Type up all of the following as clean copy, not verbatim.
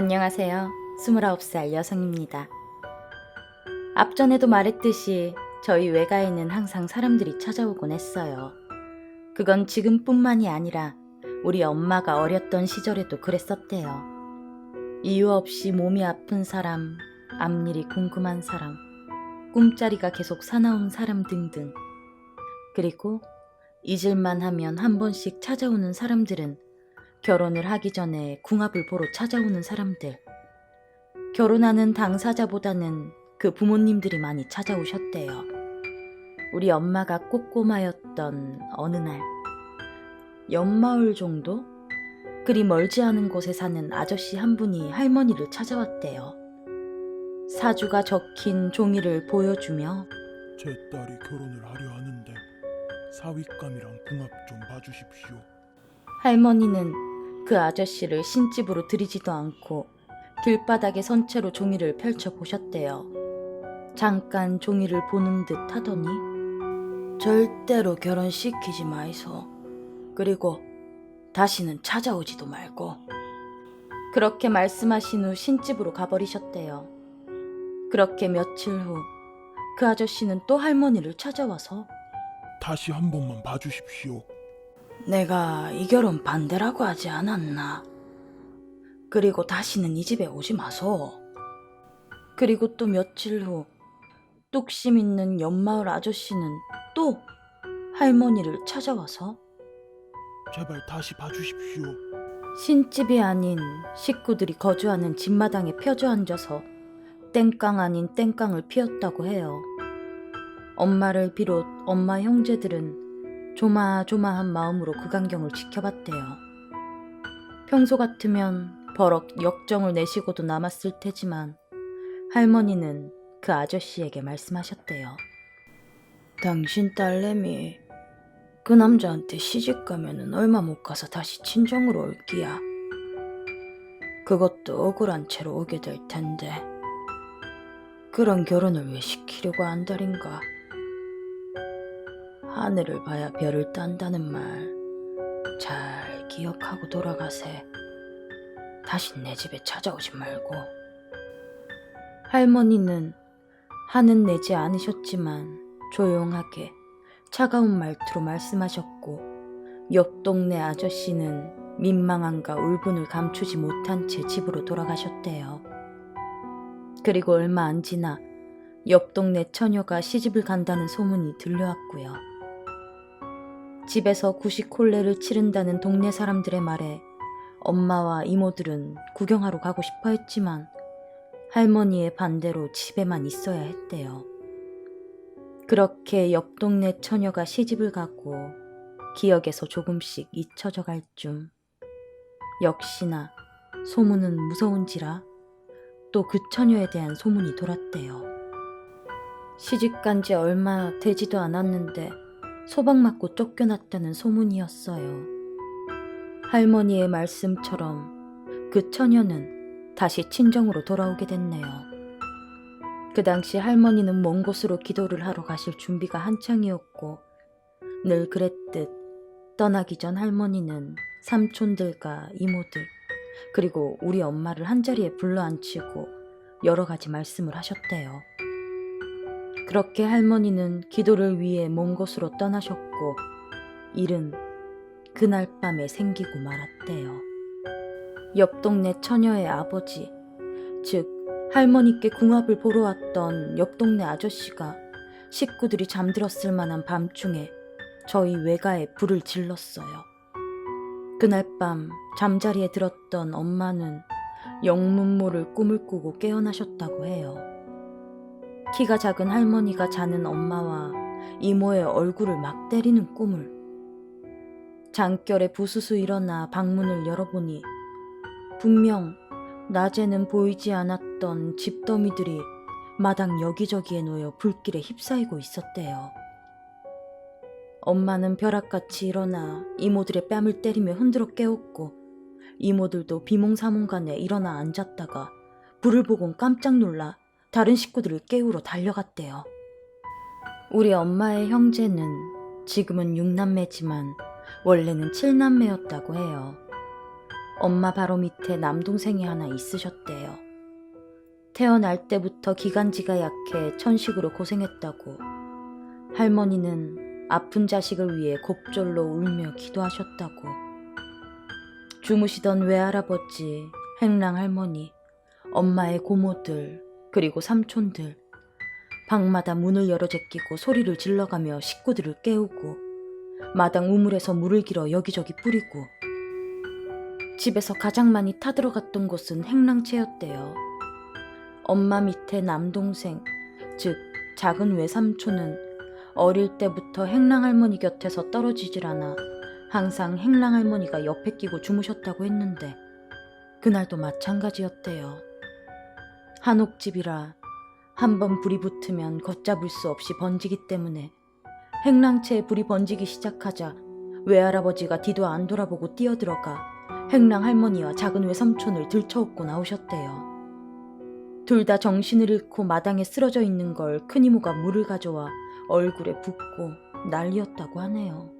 안녕하세요. 29살 여성입니다. 앞전에도 말했듯이 저희 외가에는 항상 사람들이 찾아오곤 했어요. 그건 지금뿐만이 아니라 우리 엄마가 어렸던 시절에도 그랬었대요. 이유 없이 몸이 아픈 사람, 앞일이 궁금한 사람, 꿈자리가 계속 사나운 사람 등등. 그리고 잊을만 하면 한 번씩 찾아오는 사람들은 결혼을 하기 전에 궁합을 보러 찾아오는 사람들. 결혼하는 당사자보다는 그 부모님들이 많이 찾아오셨대요. 우리 엄마가 꼬꼬마였던 어느 날, 연마을 정도? 그리 멀지 않은 곳에 사는 아저씨 한 분이 할머니를 찾아왔대요. 사주가 적힌 종이를 보여주며 제 딸이 결혼을 하려 하는데 사윗감이랑 궁합 좀 봐주십시오. 할머니는 그 아저씨를 신집으로 들이지도 않고 길바닥에 선 채로 종이를 펼쳐보셨대요. 잠깐 종이를 보는 듯 하더니 절대로 결혼시키지 마이소. 그리고 다시는 찾아오지도 말고. 그렇게 말씀하신 후 신집으로 가버리셨대요. 그렇게 며칠 후 그 아저씨는 또 할머니를 찾아와서 다시 한 번만 봐주십시오. 내가 이 결혼 반대라고 하지 않았나? 그리고 다시는 이 집에 오지 마소. 그리고 또 며칠 후 뚝심 있는 옆마을 아저씨는 또 할머니를 찾아와서 제발 다시 봐주십시오. 신집이 아닌 식구들이 거주하는 집마당에 펴져 앉아서 땡깡 아닌 땡깡을 피웠다고 해요. 엄마를 비롯 엄마 형제들은 조마조마한 마음으로 그 광경을 지켜봤대요. 평소 같으면 버럭 역정을 내시고도 남았을 테지만 할머니는 그 아저씨에게 말씀하셨대요. 당신 딸내미 그 남자한테 시집가면은 얼마 못 가서 다시 친정으로 올 끼야. 그것도 억울한 채로 오게 될 텐데 그런 결혼을 왜 시키려고 한다린가. 하늘을 봐야 별을 딴다는 말 잘 기억하고 돌아가세. 다신 내 집에 찾아오지 말고. 할머니는 화는 내지 않으셨지만 조용하게 차가운 말투로 말씀하셨고 옆 동네 아저씨는 민망함과 울분을 감추지 못한 채 집으로 돌아가셨대요. 그리고 얼마 안 지나 옆 동네 처녀가 시집을 간다는 소문이 들려왔고요. 집에서 구식혼례를 치른다는 동네 사람들의 말에 엄마와 이모들은 구경하러 가고 싶어 했지만 할머니의 반대로 집에만 있어야 했대요. 그렇게 옆 동네 처녀가 시집을 가고 기억에서 조금씩 잊혀져 갈 쯤 역시나 소문은 무서운지라 또 그 처녀에 대한 소문이 돌았대요. 시집간 지 얼마 되지도 않았는데 소박 맞고 쫓겨났다는 소문이었어요. 할머니의 말씀처럼 그 처녀는 다시 친정으로 돌아오게 됐네요. 그 당시 할머니는 먼 곳으로 기도를 하러 가실 준비가 한창이었고 늘 그랬듯 떠나기 전 할머니는 삼촌들과 이모들 그리고 우리 엄마를 한자리에 불러앉히고 여러 가지 말씀을 하셨대요. 그렇게 할머니는 기도를 위해 먼 곳으로 떠나셨고 일은 그날 밤에 생기고 말았대요. 옆 동네 처녀의 아버지, 즉 할머니께 궁합을 보러 왔던 옆 동네 아저씨가 식구들이 잠들었을 만한 밤중에 저희 외가에 불을 질렀어요. 그날 밤 잠자리에 들었던 엄마는 영문모를 꿈을 꾸고 깨어나셨다고 해요. 키가 작은 할머니가 자는 엄마와 이모의 얼굴을 막 때리는 꿈을. 장결에 부스스 일어나 방문을 열어보니 분명 낮에는 보이지 않았던 집더미들이 마당 여기저기에 놓여 불길에 휩싸이고 있었대요. 엄마는 벼락같이 일어나 이모들의 뺨을 때리며 흔들어 깨웠고 이모들도 비몽사몽간에 일어나 앉았다가 불을 보곤 깜짝 놀라 다른 식구들을 깨우러 달려갔대요. 우리 엄마의 형제는 지금은 6남매지만 원래는 7남매였다고 해요. 엄마 바로 밑에 남동생이 하나 있으셨대요. 태어날 때부터 기관지가 약해 천식으로 고생했다고 할머니는 아픈 자식을 위해 곱절로 울며 기도하셨다고. 주무시던 외할아버지, 행랑할머니, 엄마의 고모들, 그리고 삼촌들, 방마다 문을 열어 제끼고 소리를 질러가며 식구들을 깨우고 마당 우물에서 물을 길어 여기저기 뿌리고. 집에서 가장 많이 타들어갔던 곳은 행랑채였대요. 엄마 밑에 남동생, 즉 작은 외삼촌은 어릴 때부터 행랑할머니 곁에서 떨어지질 않아 항상 행랑할머니가 옆에 끼고 주무셨다고 했는데 그날도 마찬가지였대요. 한옥집이라 한번 불이 붙으면 걷잡을 수 없이 번지기 때문에 행랑채에 불이 번지기 시작하자 외할아버지가 뒤도 안 돌아보고 뛰어들어가 행랑할머니와 작은 외삼촌을 들쳐업고 나오셨대요. 둘 다 정신을 잃고 마당에 쓰러져 있는 걸 큰 이모가 물을 가져와 얼굴에 붓고 난리였다고 하네요.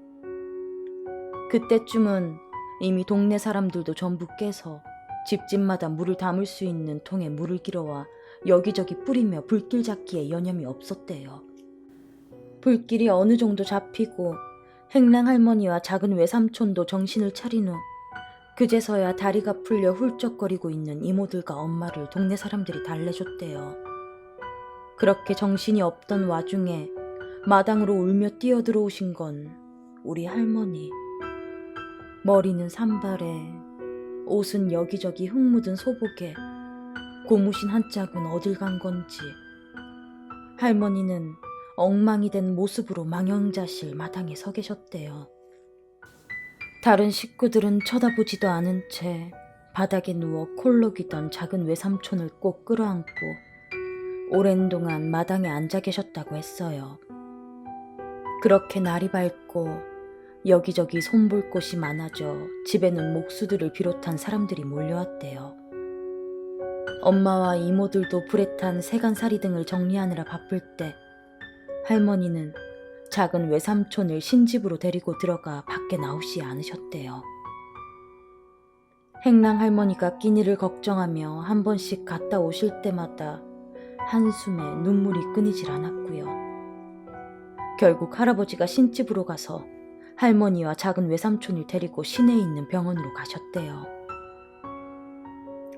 그때쯤은 이미 동네 사람들도 전부 깨서 집집마다 물을 담을 수 있는 통에 물을 길어와 여기저기 뿌리며 불길 잡기에 여념이 없었대요. 불길이 어느 정도 잡히고 행랑할머니와 작은 외삼촌도 정신을 차린 후 그제서야 다리가 풀려 훌쩍거리고 있는 이모들과 엄마를 동네 사람들이 달래줬대요. 그렇게 정신이 없던 와중에 마당으로 울며 뛰어들어오신 건 우리 할머니. 머리는 산발에, 옷은 여기저기 흙 묻은 소복에, 고무신 한 짝은 어딜 간 건지. 할머니는 엉망이 된 모습으로 망연자실 마당에 서 계셨대요. 다른 식구들은 쳐다보지도 않은 채 바닥에 누워 콜록이던 작은 외삼촌을 꼭 끌어안고 오랜 동안 마당에 앉아 계셨다고 했어요. 그렇게 날이 밝고 여기저기 손볼 곳이 많아져 집에는 목수들을 비롯한 사람들이 몰려왔대요. 엄마와 이모들도 불에 탄 세간살이 등을 정리하느라 바쁠 때 할머니는 작은 외삼촌을 신집으로 데리고 들어가 밖에 나오시 않으셨대요. 행랑할머니가 끼니를 걱정하며 한 번씩 갔다 오실 때마다 한숨에 눈물이 끊이질 않았고요. 결국 할아버지가 신집으로 가서 할머니와 작은 외삼촌을 데리고 시내에 있는 병원으로 가셨대요.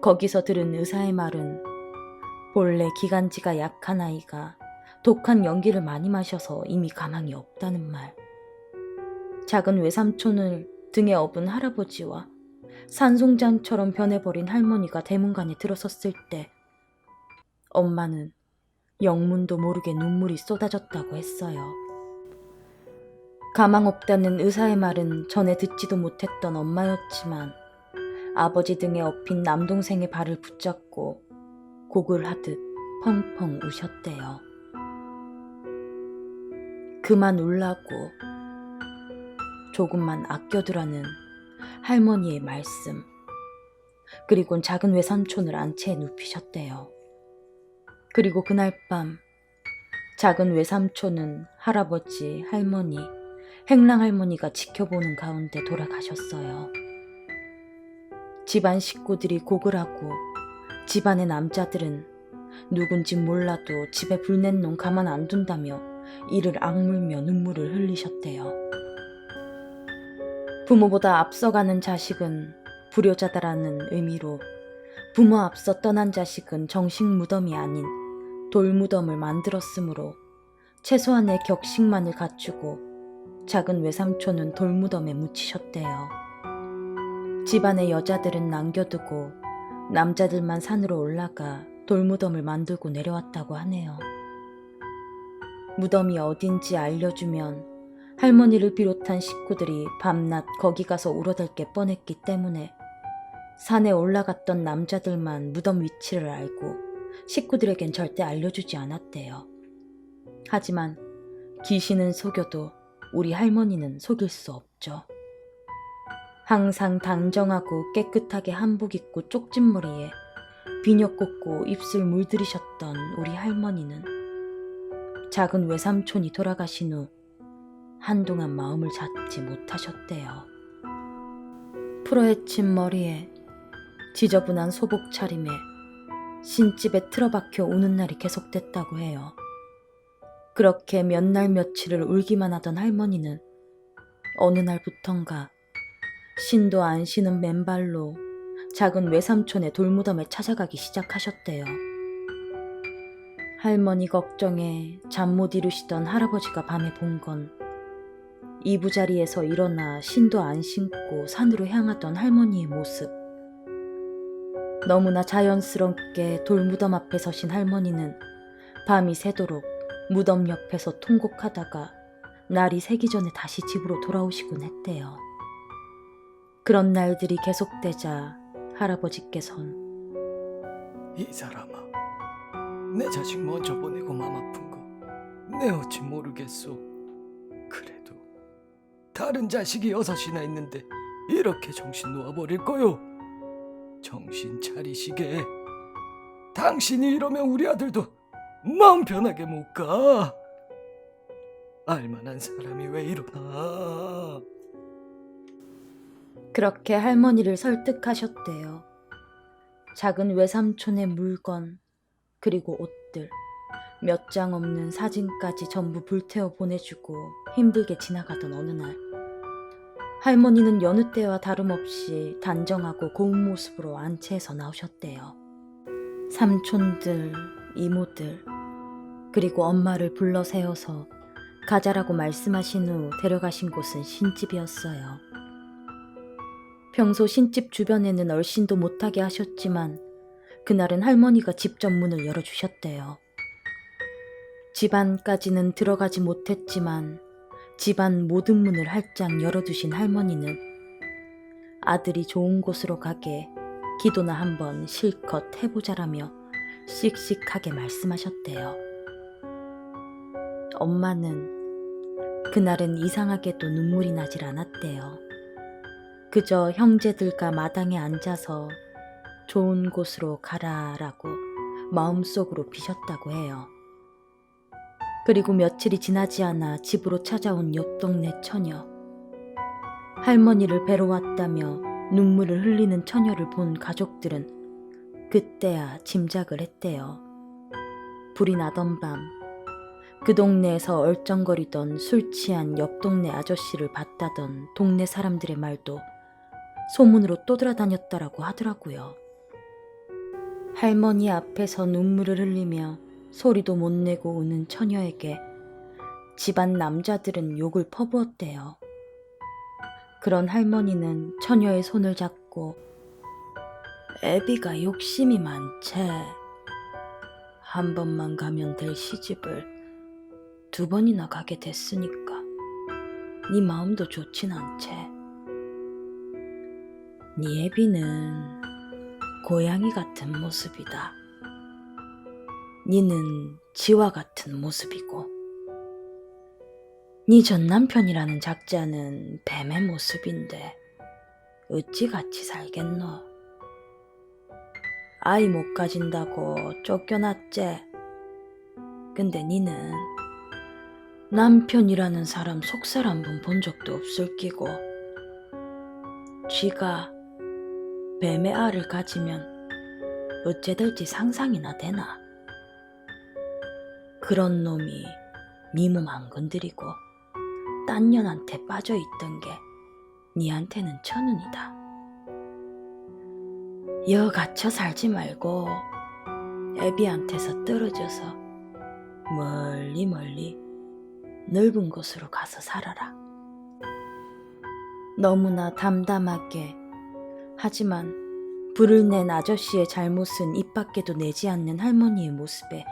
거기서 들은 의사의 말은 본래 기관지가 약한 아이가 독한 연기를 많이 마셔서 이미 가망이 없다는 말. 작은 외삼촌을 등에 업은 할아버지와 산송장처럼 변해버린 할머니가 대문간에 들어섰을 때 엄마는 영문도 모르게 눈물이 쏟아졌다고 했어요. 가망 없다는 의사의 말은 전에 듣지도 못했던 엄마였지만 아버지 등에 업힌 남동생의 발을 붙잡고 곡을 하듯 펑펑 우셨대요. 그만 울라고, 조금만 아껴두라는 할머니의 말씀. 그리곤 작은 외삼촌을 안채에 눕히셨대요. 그리고 그날 밤 작은 외삼촌은 할아버지, 할머니, 행랑할머니가 지켜보는 가운데 돌아가셨어요. 집안 식구들이 곡을 하고 집안의 남자들은 누군지 몰라도 집에 불낸 놈 가만 안 둔다며 이를 악물며 눈물을 흘리셨대요. 부모보다 앞서가는 자식은 불효자다라는 의미로 부모 앞서 떠난 자식은 정식 무덤이 아닌 돌무덤을 만들었으므로 최소한의 격식만을 갖추고 작은 외삼촌은 돌무덤에 묻히셨대요. 집안의 여자들은 남겨두고 남자들만 산으로 올라가 돌무덤을 만들고 내려왔다고 하네요. 무덤이 어딘지 알려주면 할머니를 비롯한 식구들이 밤낮 거기 가서 울어댈 게 뻔했기 때문에 산에 올라갔던 남자들만 무덤 위치를 알고 식구들에겐 절대 알려주지 않았대요. 하지만 귀신은 속여도 우리 할머니는 속일 수 없죠. 항상 단정하고 깨끗하게 한복 입고 쪽진머리에 비녀 꽂고 입술 물들이셨던 우리 할머니는 작은 외삼촌이 돌아가신 후 한동안 마음을 잡지 못하셨대요. 풀어헤친 머리에 지저분한 소복 차림에 신집에 틀어박혀 우는 날이 계속됐다고 해요. 그렇게 몇 날 며칠을 울기만 하던 할머니는 어느 날부턴가 신도 안 쉬는 맨발로 작은 외삼촌의 돌무덤에 찾아가기 시작하셨대요. 할머니 걱정에 잠 못 이루시던 할아버지가 밤에 본 건 이부자리에서 일어나 신도 안 신고 산으로 향하던 할머니의 모습. 너무나 자연스럽게 돌무덤 앞에 서신 할머니는 밤이 새도록 무덤 옆에서 통곡하다가 날이 새기 전에 다시 집으로 돌아오시곤 했대요. 그런 날들이 계속되자 할아버지께선 이 사람아, 내 자식 먼저 보내고 맘 아픈 거 내 어찌 모르겠소. 그래도 다른 자식이 6이나 있는데 이렇게 정신 놓아버릴 거요. 정신 차리시게. 당신이 이러면 우리 아들도 마음 편하게 못 가. 알만한 사람이 왜 이러나. 그렇게 할머니를 설득하셨대요. 작은 외삼촌의 물건, 그리고 옷들, 몇 장 없는 사진까지 전부 불태워 보내주고 힘들게 지나가던 어느 날, 할머니는 여느 때와 다름없이 단정하고 고운 모습으로 안채에서 나오셨대요. 삼촌들, 이모들, 그리고 엄마를 불러 세워서 가자라고 말씀하신 후 데려가신 곳은 신집이었어요. 평소 신집 주변에는 얼씬도 못하게 하셨지만 그날은 할머니가 직접 문을 열어주셨대요. 집 안까지는 들어가지 못했지만 집안 모든 문을 활짝 열어두신 할머니는 아들이 좋은 곳으로 가게 기도나 한번 실컷 해보자라며 씩씩하게 말씀하셨대요. 엄마는 그날은 이상하게도 눈물이 나질 않았대요. 그저 형제들과 마당에 앉아서 좋은 곳으로 가라라고 마음속으로 비셨다고 해요. 그리고 며칠이 지나지 않아 집으로 찾아온 옆 동네 처녀. 할머니를 뵈러 왔다며 눈물을 흘리는 처녀를 본 가족들은 그때야 짐작을 했대요. 불이 나던 밤, 그 동네에서 얼쩡거리던 술 취한 옆 동네 아저씨를 봤다던 동네 사람들의 말도 소문으로 떠돌아다녔다라고 하더라고요. 할머니 앞에서 눈물을 흘리며 소리도 못 내고 우는 처녀에게 집안 남자들은 욕을 퍼부었대요. 그런 할머니는 처녀의 손을 잡고 애비가 욕심이 많채. 한 번만 가면 될 시집을 2번이나 가게 됐으니까 네 마음도 좋진 않채. 네 애비는 고양이 같은 모습이다. 니는 지와 같은 모습이고 니 전 남편이라는 작자는 뱀의 모습인데 어찌 같이 살겠노? 아이 못 가진다고 쫓겨났제. 근데 니는 남편이라는 사람 속살 한 번 본 적도 없을 끼고 쥐가 뱀의 알을 가지면 어째 될지 상상이나 되나? 그런 놈이 니 몸 안 건드리고 딴 년한테 빠져있던 게 니한테는 천운이다. 여 갇혀 살지 말고 애비한테서 떨어져서 멀리 넓은 곳으로 가서 살아라. 너무나 담담하게, 하지만 불을 낸 아저씨의 잘못은 입 밖에도 내지 않는 할머니의 모습에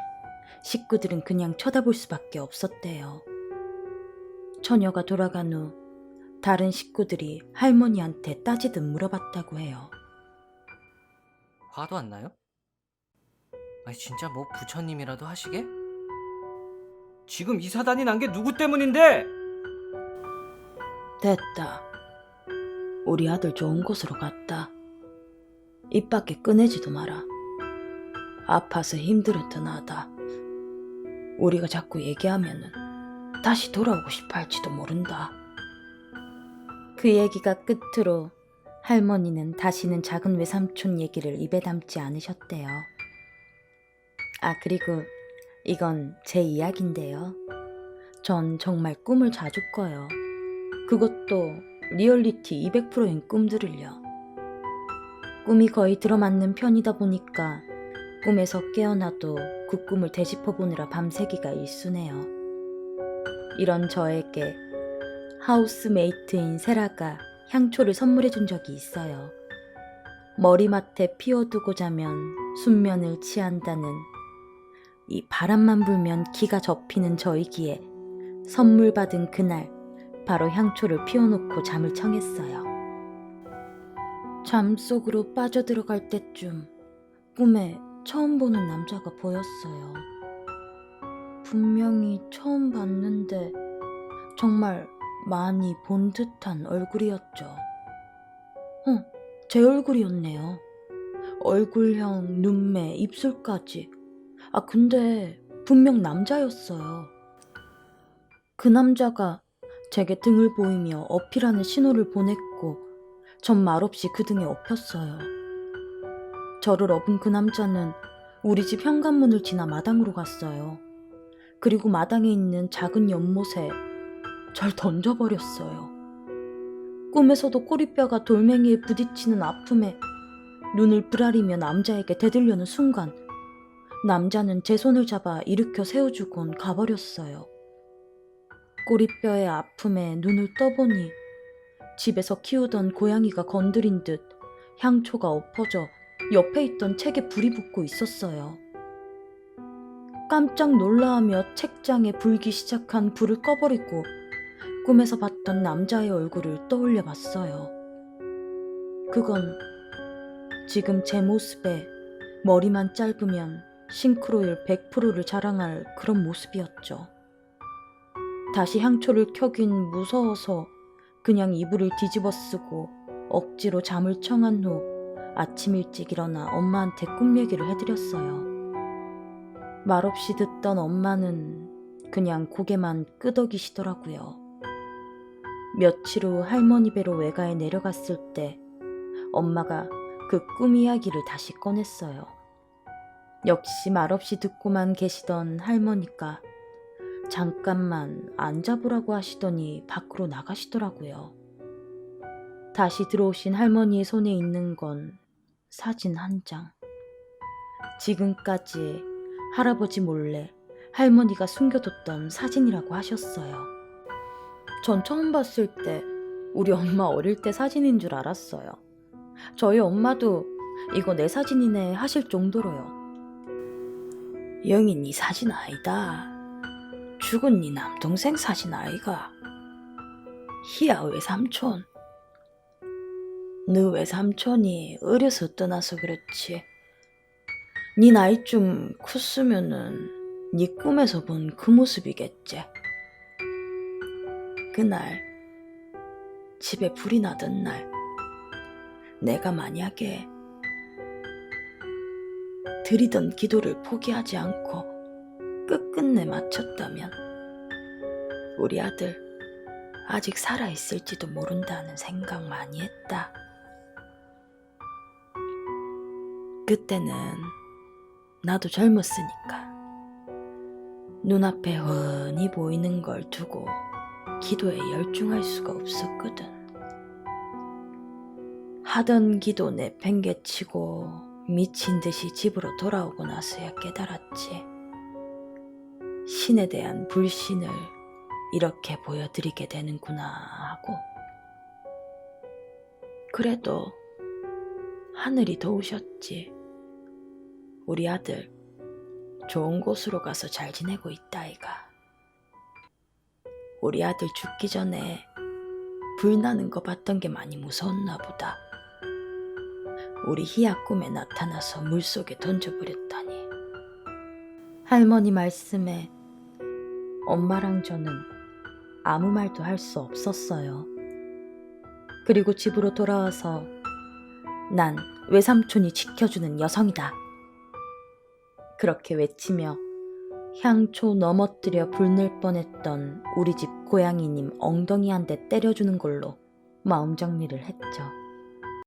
식구들은 그냥 쳐다볼 수밖에 없었대요. 처녀가 돌아간 후 다른 식구들이 할머니한테 따지듯 물어봤다고 해요. 화도 안 나요? 아니 진짜 뭐 부처님이라도 하시게? 지금 이 사단이 난 게 누구 때문인데? 됐다. 우리 아들 좋은 곳으로 갔다. 입 밖에 꺼내지도 마라. 아파서 힘들었던 아다. 우리가 자꾸 얘기하면은 다시 돌아오고 싶어 할지도 모른다. 그 얘기가 끝으로 할머니는 다시는 작은 외삼촌 얘기를 입에 담지 않으셨대요. 아, 그리고 이건 제 이야기인데요. 전 정말 꿈을 자주 꿔요. 그것도 리얼리티 200%인 꿈들을요. 꿈이 거의 들어맞는 편이다 보니까 꿈에서 깨어나도 그 꿈을 되짚어보느라 밤새기가 일쑤네요. 이런 저에게 하우스메이트인 세라가 향초를 선물해준 적이 있어요. 머리맡에 피워두고 자면 숙면을 취한다는 이 바람만 불면 기가 접히는 저이기에 선물 받은 그날 바로 향초를 피워놓고 잠을 청했어요. 잠속으로 빠져들어갈 때쯤 꿈에 처음 보는 남자가 보였어요. 분명히 처음 봤는데 정말 많이 본 듯한 얼굴이었죠. 제 얼굴이었네요. 얼굴형, 눈매, 입술까지. 아, 근데 분명 남자였어요. 그 남자가 제게 등을 보이며 어필하는 신호를 보냈고 전 말없이 그 등에 업혔어요. 저를 업은 그 남자는 우리 집 현관문을 지나 마당으로 갔어요. 그리고 마당에 있는 작은 연못에 절 던져버렸어요. 꿈에서도 꼬리뼈가 돌멩이에 부딪히는 아픔에 눈을 부라리며 남자에게 대들려는 순간 남자는 제 손을 잡아 일으켜 세워주곤 가버렸어요. 꼬리뼈의 아픔에 눈을 떠보니 집에서 키우던 고양이가 건드린 듯 향초가 엎어져 옆에 있던 책에 불이 붙고 있었어요. 깜짝 놀라하며 책장에 불기 시작한 불을 꺼버리고 꿈에서 봤던 남자의 얼굴을 떠올려 봤어요. 그건 지금 제 모습에 머리만 짧으면 싱크로율 100%를 자랑할 그런 모습이었죠. 다시 향초를 켜긴 무서워서 그냥 이불을 뒤집어 쓰고 억지로 잠을 청한 후 아침 일찍 일어나 엄마한테 꿈 얘기를 해드렸어요. 말없이 듣던 엄마는 그냥 고개만 끄덕이시더라고요. 며칠 후 할머니 뵈러 외가에 내려갔을 때 엄마가 그 꿈 이야기를 다시 꺼냈어요. 역시 말없이 듣고만 계시던 할머니가 잠깐만 앉아보라고 하시더니 밖으로 나가시더라고요. 다시 들어오신 할머니의 손에 있는 건 사진 한 장. 지금까지 할아버지 몰래 할머니가 숨겨뒀던 사진이라고 하셨어요. 전 처음 봤을 때 우리 엄마 어릴 때 사진인 줄 알았어요. 저희 엄마도 이거 내 사진이네 하실 정도로요. 영희 네 사진 아니다. 죽은 네 남동생 사진 아이가. 희야 외삼촌. 너 외삼촌이 어려서 떠나서 그렇지. 네 나이쯤 컸으면은 네 꿈에서 본 그 모습이겠지. 그날 집에 불이 나던 날 내가 만약에 드리던 기도를 포기하지 않고 끝끝내 마쳤다면 우리 아들 아직 살아있을지도 모른다는 생각 많이 했다. 그때는 나도 젊었으니까 눈앞에 훤히 보이는 걸 두고 기도에 열중할 수가 없었거든. 하던 기도 내팽개치고 미친 듯이 집으로 돌아오고 나서야 깨달았지. 신에 대한 불신을 이렇게 보여드리게 되는구나 하고. 그래도 하늘이 도우셨지. 우리 아들 좋은 곳으로 가서 잘 지내고 있다 아이가. 우리 아들 죽기 전에 불 나는 거 봤던 게 많이 무서웠나 보다. 우리 희야 꿈에 나타나서 물속에 던져버렸다니. 할머니 말씀에 엄마랑 저는 아무 말도 할 수 없었어요. 그리고 집으로 돌아와서 난 외삼촌이 지켜주는 여성이다. 그렇게 외치며 향초 넘어뜨려 불낼 뻔했던 우리 집 고양이님 엉덩이 한 대 때려주는 걸로 마음 정리를 했죠.